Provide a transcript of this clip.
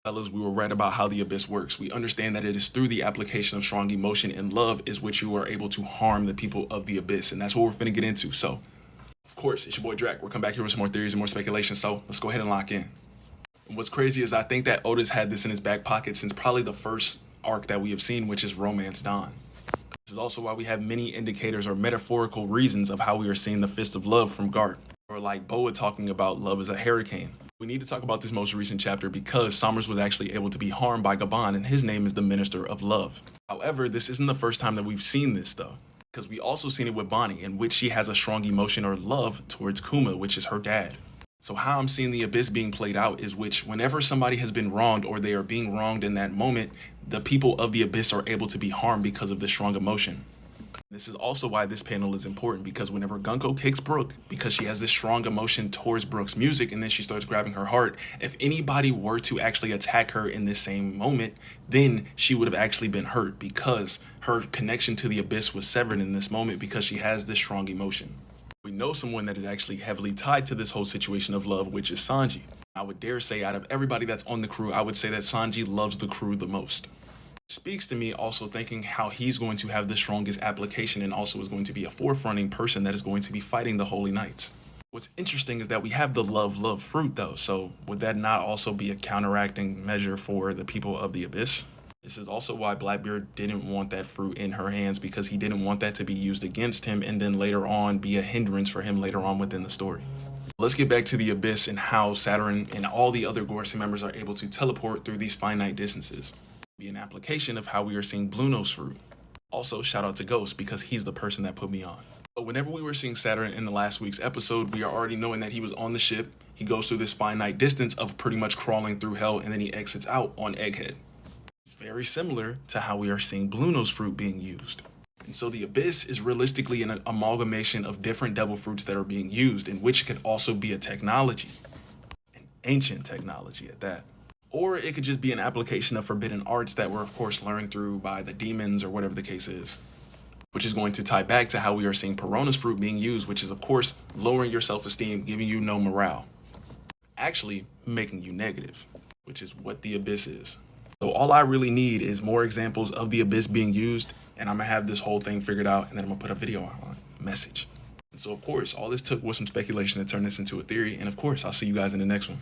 Fellas, we were right about how the abyss works. We understand that it is through the application of strong emotion and love is which you are able to harm the people of the abyss. And that's what we're finna get into. So, of course, it's your boy Drac. We'll come back here with some more theories and more speculation. So let's go ahead and lock in. And what's crazy is I think that Otis had this in his back pocket since probably the first arc that we have seen, which is Romance Dawn. This is also why we have many indicators or metaphorical reasons of how we are seeing the fist of love from Garp. Or like Boa talking about love as a hurricane. We need to talk about this most recent chapter because Summers was actually able to be harmed by Gaban, and his name is the Minister of Love. However, this isn't the first time that we've seen this though, because we also seen it with Bonnie, in which she has a strong emotion or love towards Kuma, which is her dad. So how I'm seeing the abyss being played out is which whenever somebody has been wronged or they are being wronged in that moment, the people of the abyss are able to be harmed because of this strong emotion. This is also why this panel is important, because whenever Gunko kicks Brooke, because she has this strong emotion towards Brooke's music and then she starts grabbing her heart, if anybody were to actually attack her in this same moment, then she would have actually been hurt because her connection to the abyss was severed in this moment because she has this strong emotion. We know someone that is actually heavily tied to this whole situation of love, which is Sanji. I would dare say out of everybody that's on the crew, I would say that Sanji loves the crew the most. Speaks to me also thinking how he's going to have the strongest application and also is going to be a forefronting person that is going to be fighting the Holy Knights. What's interesting is that we have the love fruit though, so would that not also be a counteracting measure for the people of the abyss? This is also why Blackbeard didn't want that fruit in her hands, because he didn't want that to be used against him and then later on be a hindrance for him later on within the story. Let's get back to the abyss and how Saturn and all the other Gorosei members are able to teleport through these finite distances. Be an application of how we are seeing Blue Nose fruit. Also, shout out to Ghost because he's the person that put me on. So whenever we were seeing Saturn in the last week's episode, we are already knowing that he was on the ship. He goes through this finite distance of pretty much crawling through hell and then he exits out on Egghead. It's very similar to how we are seeing Blue Nose fruit being used. And so the abyss is realistically an amalgamation of different devil fruits that are being used, in which could also be a technology, an ancient technology at that. Or it could just be an application of forbidden arts that were of course learned through by the demons or whatever the case is. Which is going to tie back to how we are seeing Perona's fruit being used, which is of course lowering your self-esteem, giving you no morale. Actually making you negative, which is what the abyss is. So all I really need is more examples of the abyss being used, and I'm gonna have this whole thing figured out, and then I'm gonna put a video on message. And so of course all this took was some speculation to turn this into a theory, and of course I'll see you guys in the next one.